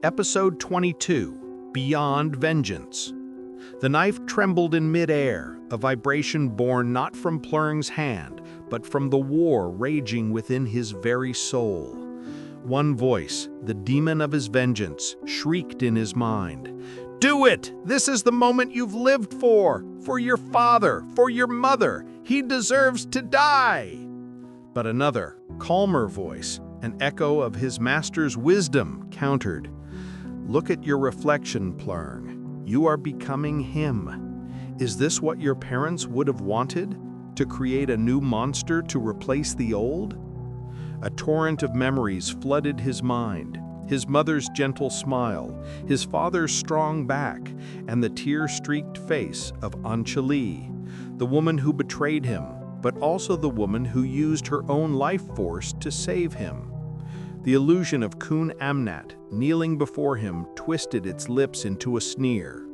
Episode 22, Beyond Vengeance. The knife trembled in midair, a vibration born not from Plung's hand, but from the war raging within his very soul. One voice, the demon of his vengeance, shrieked in his mind. "Do it! This is the moment you've lived for your father, for your mother. He deserves to die!" But another, calmer voice, an echo of his master's wisdom, countered. "Look at your reflection, Plung. You are becoming him. Is this what your parents would have wanted? To create a new monster to replace the old?" A torrent of memories flooded his mind. His mother's gentle smile, his father's strong back, and the tear-streaked face of Anjali, the woman who betrayed him, but also the woman who used her own life force to save him. The illusion of Kun Amnat, kneeling before him, twisted its lips into a sneer.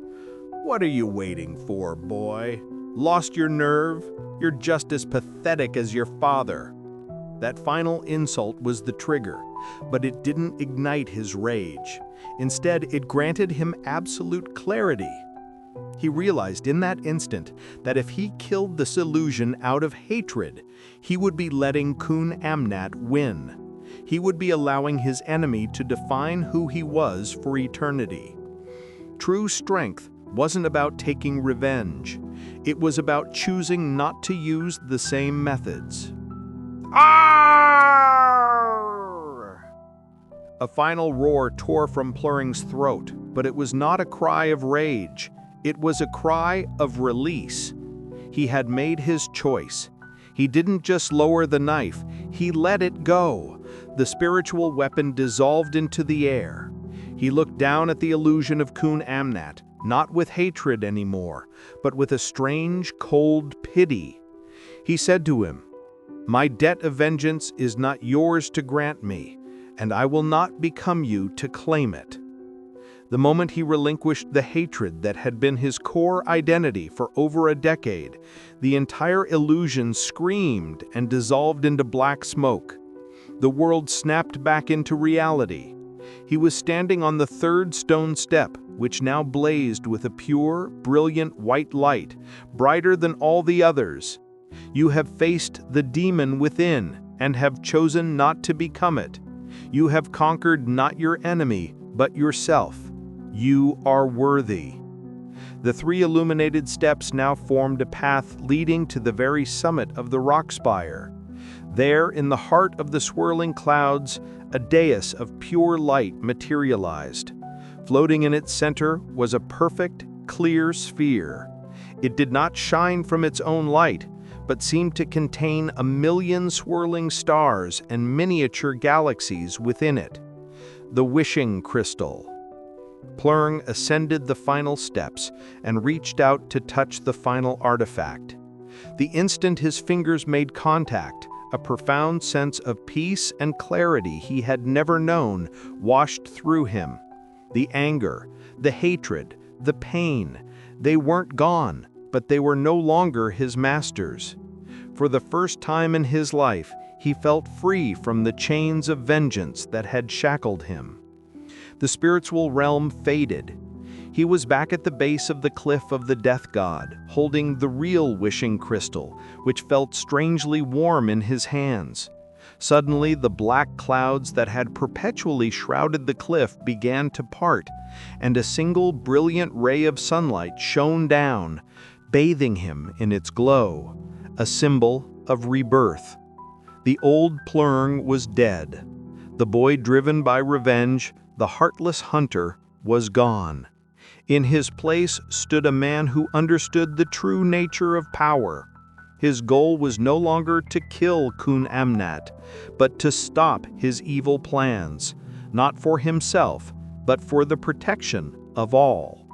"What are you waiting for, boy? Lost your nerve? You're just as pathetic as your father." That final insult was the trigger, but it didn't ignite his rage. Instead, it granted him absolute clarity. He realized in that instant that if he killed this illusion out of hatred, he would be letting Kun Amnat win. He would be allowing his enemy to define who he was for eternity. True strength wasn't about taking revenge. It was about choosing not to use the same methods. Arr! A final roar tore from Plung's throat, but it was not a cry of rage. It was a cry of release. He had made his choice. He didn't just lower the knife, he let it go. The spiritual weapon dissolved into the air. He looked down at the illusion of Kun Amnat, not with hatred anymore, but with a strange, cold pity. He said to him, "My debt of vengeance is not yours to grant me, and I will not become you to claim it." The moment he relinquished the hatred that had been his core identity for over a decade, the entire illusion screamed and dissolved into black smoke. The world snapped back into reality. He was standing on the third stone step, which now blazed with a pure, brilliant white light, brighter than all the others. You have faced the demon within and have chosen not to become it. You have conquered not your enemy, but yourself. You are worthy. The three illuminated steps now formed a path leading to the very summit of the rock spire. There, in the heart of the swirling clouds, a dais of pure light materialized. Floating in its center was a perfect, clear sphere. It did not shine from its own light, but seemed to contain 1,000,000 swirling stars and miniature galaxies within it. The wishing crystal. Plung ascended the final steps and reached out to touch the final artifact. The instant his fingers made contact, a profound sense of peace and clarity he had never known washed through him. The anger, the hatred, the pain, they weren't gone, but they were no longer his masters. For the first time in his life, he felt free from the chains of vengeance that had shackled him. The spiritual realm faded. He was back at the base of the cliff of the death god, holding the real wishing crystal, which felt strangely warm in his hands. Suddenly, the black clouds that had perpetually shrouded the cliff began to part, and a single brilliant ray of sunlight shone down, bathing him in its glow, a symbol of rebirth. The old Plung was dead. The boy driven by revenge, the heartless hunter, was gone. In his place stood a man who understood the true nature of power. His goal was no longer to kill Kun Amnat, but to stop his evil plans, not for himself, but for the protection of all.